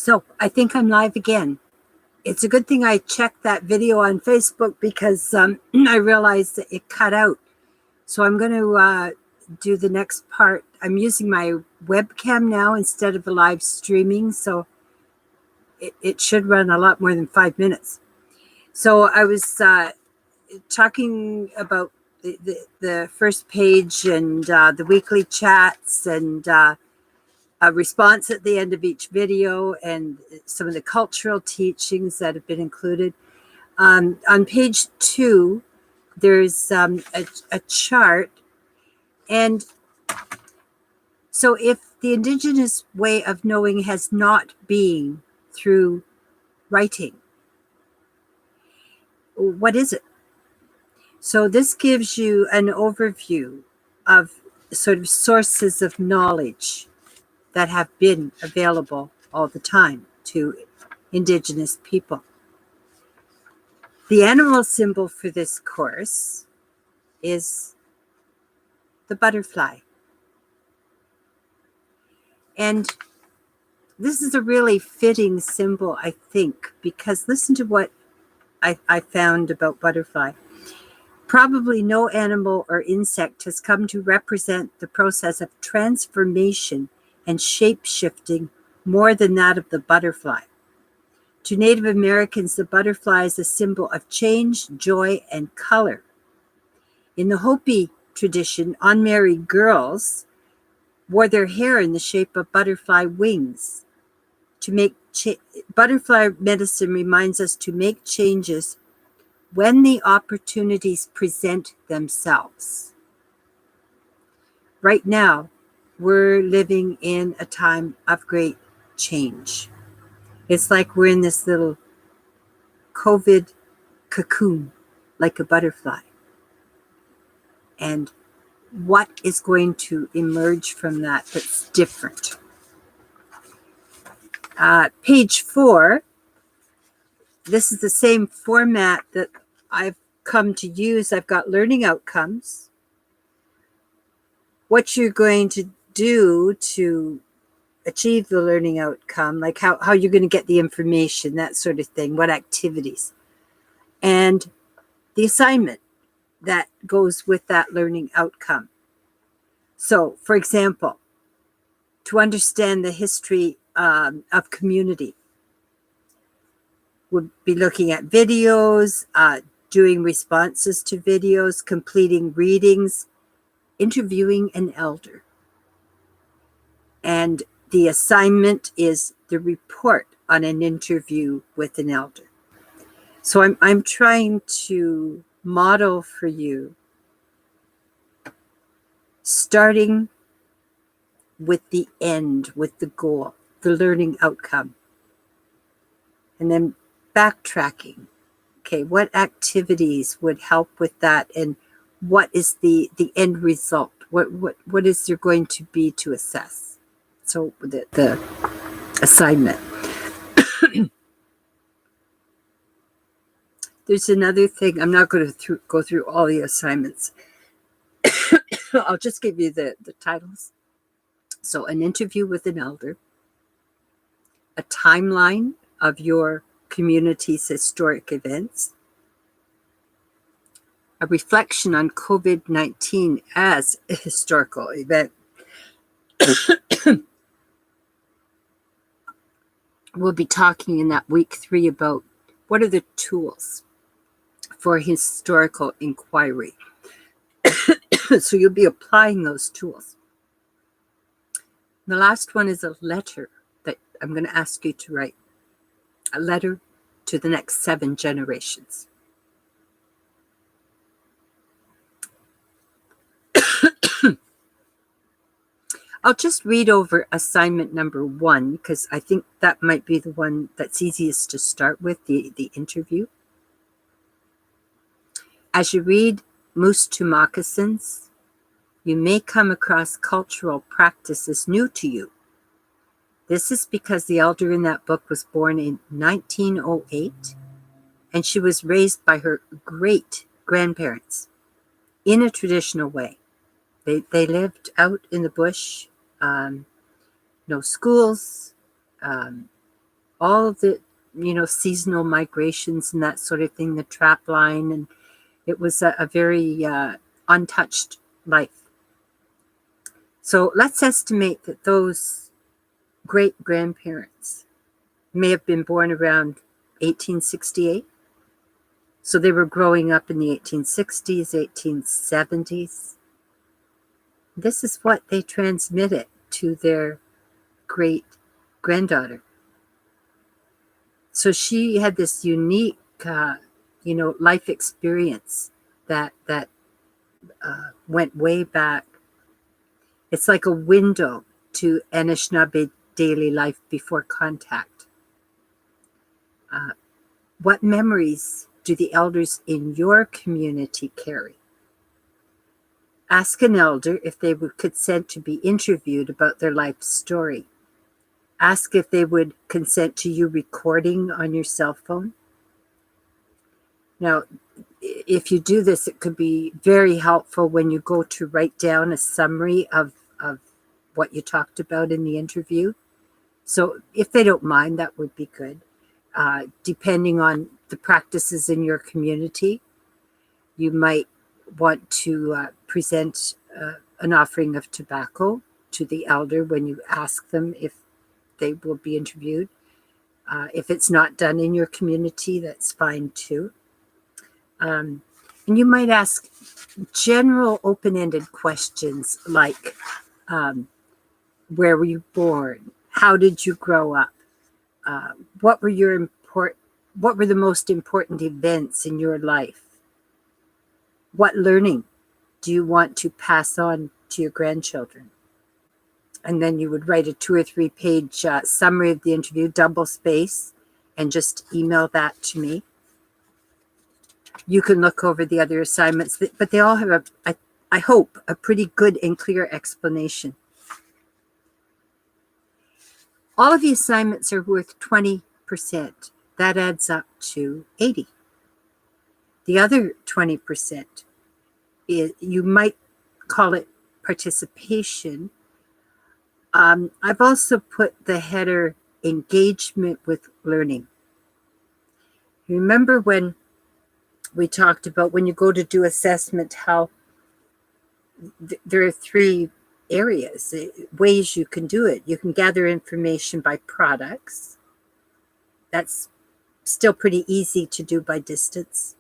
So I think I'm live again. It's a good thing I checked that video on Facebook because I realized that it cut out. So I'm going to do the next part. I'm using my webcam now instead of a live streaming, so it should run a lot more than 5 minutes. So I was talking about the first page and the weekly chats and a response at the end of each video and some of the cultural teachings that have been included. On page 2, there's a chart. And so if the Indigenous way of knowing has not been through writing, what is it? So this gives you an overview of sort of sources of knowledge that have been available all the time to Indigenous people. The animal symbol for this course is the butterfly. And this is a really fitting symbol, I think, because listen to what I found about butterfly. Probably no animal or insect has come to represent the process of transformation and shape-shifting more than that of the butterfly. To Native Americans, the butterfly is a symbol of change, joy, and color. In the Hopi tradition, unmarried girls wore their hair in the shape of butterfly wings. Butterfly medicine reminds us to make changes when the opportunities present themselves. Right now, we're living in a time of great change. It's like we're in this little COVID cocoon, like a butterfly. And what is going to emerge from that that's different? Page 4, this is the same format that I've come to use. I've got learning outcomes, what you're going to do to achieve the learning outcome, like how you're going to get the information, that sort of thing, what activities, and the assignment that goes with that learning outcome. So, for example, to understand the history of community, we'll be looking at videos, doing responses to videos, completing readings, interviewing an elder. And the assignment is the report on an interview with an elder. So I'm trying to model for you, starting with the end, with the goal, the learning outcome, and then backtracking. Okay, what activities would help with that, and what is the end result? What is there going to be to assess? So the assignment. There's another thing. I'm not going to go through all the assignments. I'll just give you the titles. So an interview with an elder, a timeline of your community's historic events, a reflection on COVID-19 as a historical event. We'll be talking in that week 3 about what are the tools for historical inquiry. So you'll be applying those tools. The last one is a letter that I'm going to ask you to write. A letter to the next 7 generations. I'll just read over assignment number 1 because I think that might be the one that's easiest to start with, the interview. As you read Moose to Moccasins, you may come across cultural practices new to you. This is because the elder in that book was born in 1908, and she was raised by her great-grandparents in a traditional way. They lived out in the bush, no schools, all of the, seasonal migrations and that sort of thing, the trap line. And it was a very untouched life. So let's estimate that those great grandparents may have been born around 1868. So they were growing up in the 1860s, 1870s. This is what they transmitted to their great granddaughter. So she had this unique, life experience that went way back. It's like a window to Anishinaabe daily life before contact. What memories do the elders in your community carry? Ask an elder if they would consent to be interviewed about their life story. Ask if they would consent to you recording on your cell phone. Now, if you do this, it could be very helpful when you go to write down a summary of what you talked about in the interview. So if they don't mind, that would be good. Depending on the practices in your community, you might want to present an offering of tobacco to the elder when you ask them if they will be interviewed. If it's not done in your community, that's fine too. And you might ask general open-ended questions like, where were you born? How did you grow up? What were the most important events in your life? What learning do you want to pass on to your grandchildren? And then you would write a 2 or 3 page summary of the interview, double space, and just email that to me. You can look over the other assignments, but they all have, I hope, a pretty good and clear explanation. All of the assignments are worth 20%. That adds up to 80. The other 20% is, you might call it participation. I've also put the header engagement with learning. Remember when we talked about when you go to do assessment, how there are 3 areas, ways you can do it. You can gather information by products. That's still pretty easy to do by distance.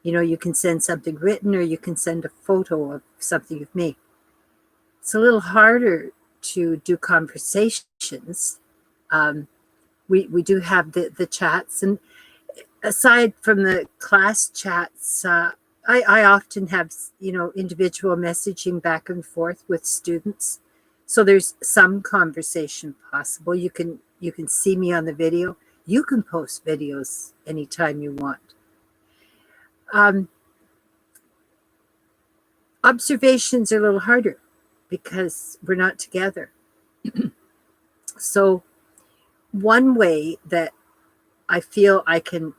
You can send something written or you can send a photo of something you've made. It's a little harder to do conversations. We do have the chats, and aside from the class chats, I often have individual messaging back and forth with students, so there's some conversation possible. You can see me on the video. You can post videos anytime you want. Observations are a little harder because we're not together. So one way that I feel I can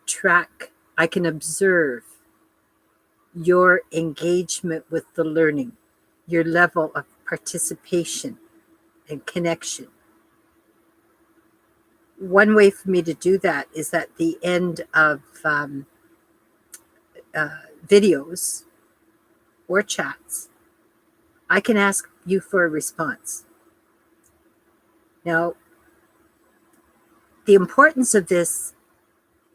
track, I can observe your engagement with the learning, your level of participation and connection. One way for me to do that is at the end of videos or chats, I can ask you for a response. Now, the importance of this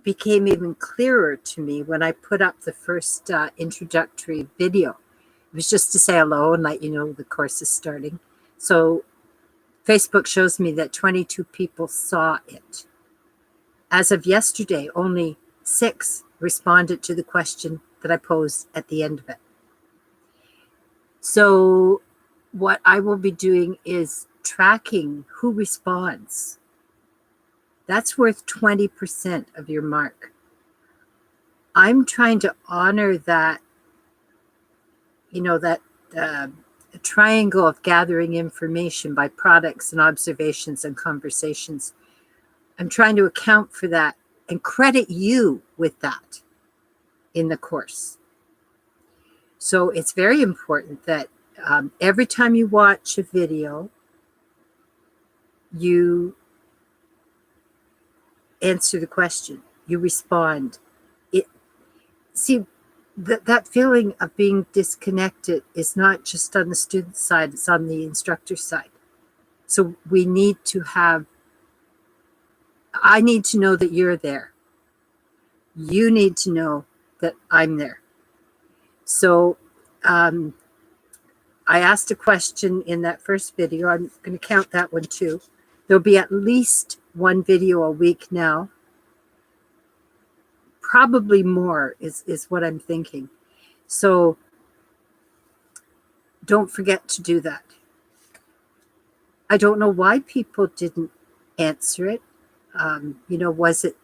became even clearer to me when I put up the first introductory video. It was just to say hello and let you know the course is starting. So Facebook shows me that 22 people saw it. As of yesterday, only 6 responded to the question that I posed at the end of it. So what I will be doing is tracking who responds. That's worth 20% of your mark. I'm trying to honor that, that triangle of gathering information by products and observations and conversations. I'm trying to account for that and credit you with that in the course. So it's very important that every time you watch a video, you answer the question. You respond. See, that feeling of being disconnected is not just on the student side, it's on the instructor side. So we need to I need to know that you're there. You need to know that I'm there. So I asked a question in that first video. I'm going to count that one too. There'll be at least one video a week now. Probably more is what I'm thinking. So don't forget to do that. I don't know why people didn't answer it. Was it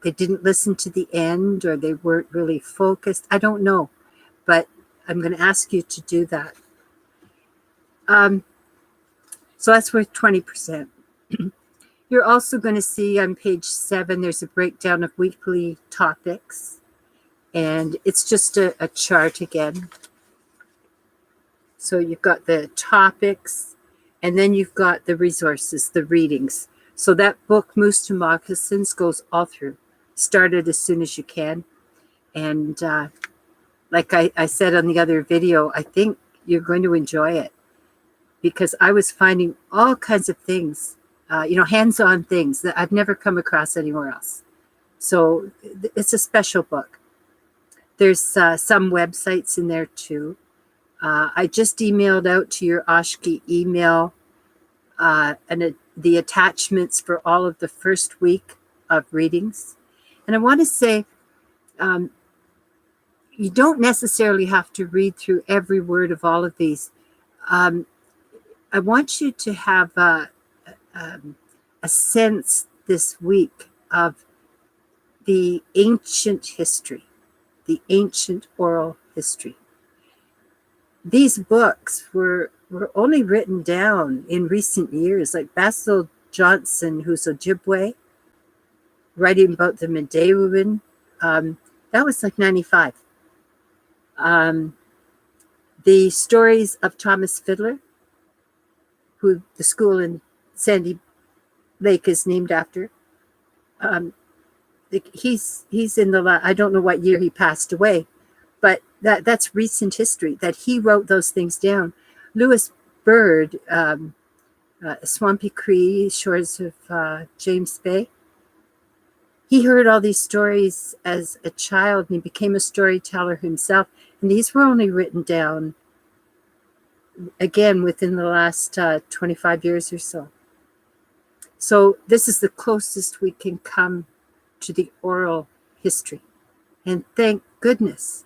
they didn't listen to the end, or they weren't really focused? I don't know, but I'm going to ask you to do that. So that's worth 20%. You're also going to see on page 7, there's a breakdown of weekly topics, and it's just a chart again. So you've got the topics, and then you've got the resources, the readings. So that book, Moose to Moccasins, goes all through. Start it as soon as you can. And like I said on the other video, I think you're going to enjoy it, because I was finding all kinds of things, hands-on things that I've never come across anywhere else. So it's a special book. There's some websites in there too. I just emailed out to your Oshki email the attachments for all of the first week of readings. And I want to say, you don't necessarily have to read through every word of all of these. I want you to have a sense this week of the ancient history, the ancient oral history. These books were only written down in recent years, like Basil Johnson, who's Ojibwe, writing about the Medewin. That was like 95. The stories of Thomas Fiddler, who the school in Sandy Lake is named after. He's in I don't know what year he passed away, but that's recent history, that he wrote those things down. Lewis Bird, Swampy Cree, shores of James Bay. He heard all these stories as a child, and he became a storyteller himself. And these were only written down, again, within the last 25 years or so. So this is the closest we can come to the oral history. And thank goodness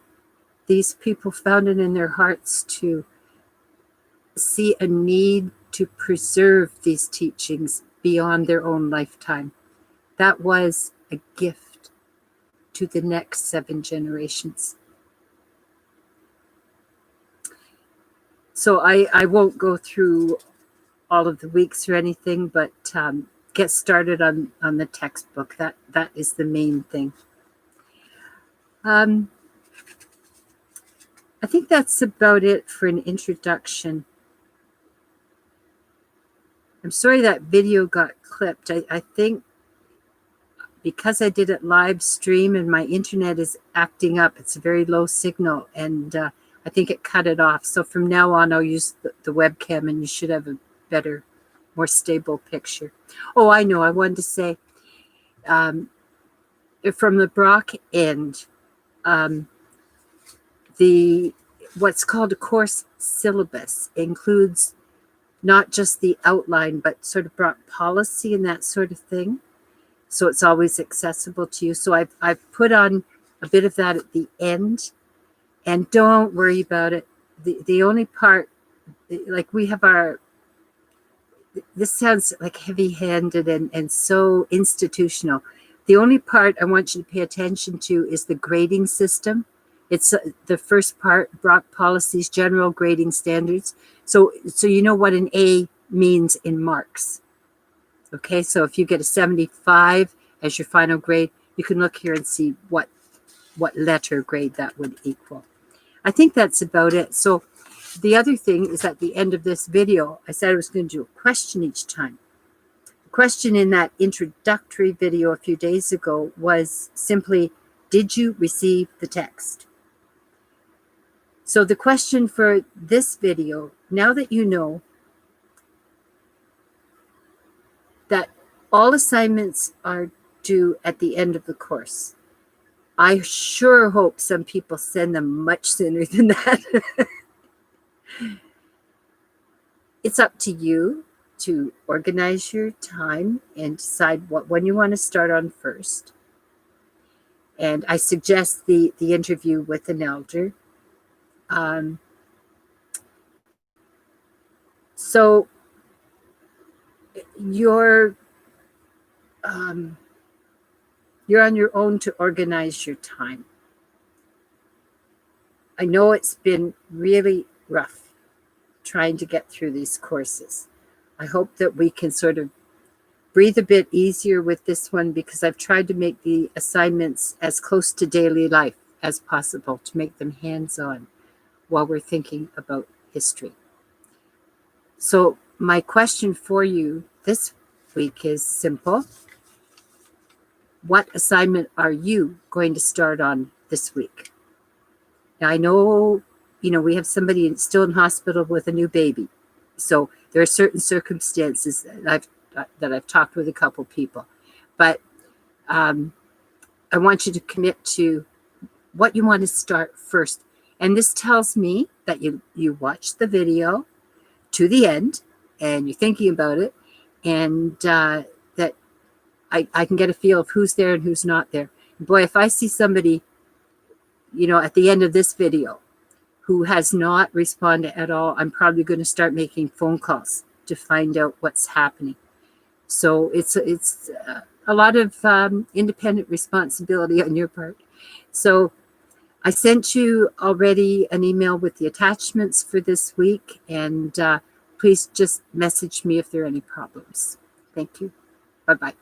these people found it in their hearts to see a need to preserve these teachings beyond their own lifetime. That was a gift to the next 7 generations. So I won't go through all of the weeks or anything, but get started on the textbook. That is the main thing. I think that's about it for an introduction. I'm sorry that video got clipped. I think because I did it live stream and my internet is acting up, it's a very low signal, and I think it cut it off. So from now on, I'll use the webcam, and you should have a better, more stable picture. Oh, I know. I wanted to say, from the Brock end, what's called a course syllabus includes not just the outline, but sort of Brock policy and that sort of thing. So it's always accessible to you. So I've put on a bit of that at the end. And don't worry about it. The only part, like we have this sounds like heavy-handed and so institutional. The only part I want you to pay attention to is the grading system. It's the first part, Brock Policies, General Grading Standards. So you know what an A means in marks. Okay, so if you get a 75 as your final grade, you can look here and see what letter grade that would equal. I think that's about it. So the other thing is, at the end of this video, I said I was going to do a question each time. The question in that introductory video a few days ago was simply, did you receive the text? So the question for this video, now that you know that all assignments are due at the end of the course, I sure hope some people send them much sooner than that. It's up to you to organize your time and decide what one you want to start on first. And I suggest the interview with an elder. So you're on your own to organize your time. I know it's been really rough trying to get through these courses. I hope that we can sort of breathe a bit easier with this one, because I've tried to make the assignments as close to daily life as possible to make them hands-on while we're thinking about history. So my question for you this week is simple. What assignment are you going to start on this week? Now, I know, we have somebody still in hospital with a new baby. So there are certain circumstances that I've talked with a couple people. But I want you to commit to what you want to start first. And this tells me that you watched the video to the end and you're thinking about it, and that I can get a feel of who's there and who's not there. Boy, if I see somebody, at the end of this video who has not responded at all, I'm probably going to start making phone calls to find out what's happening. So it's a lot of independent responsibility on your part. So I sent you already an email with the attachments for this week, and please just message me if there are any problems. Thank you. Bye-bye.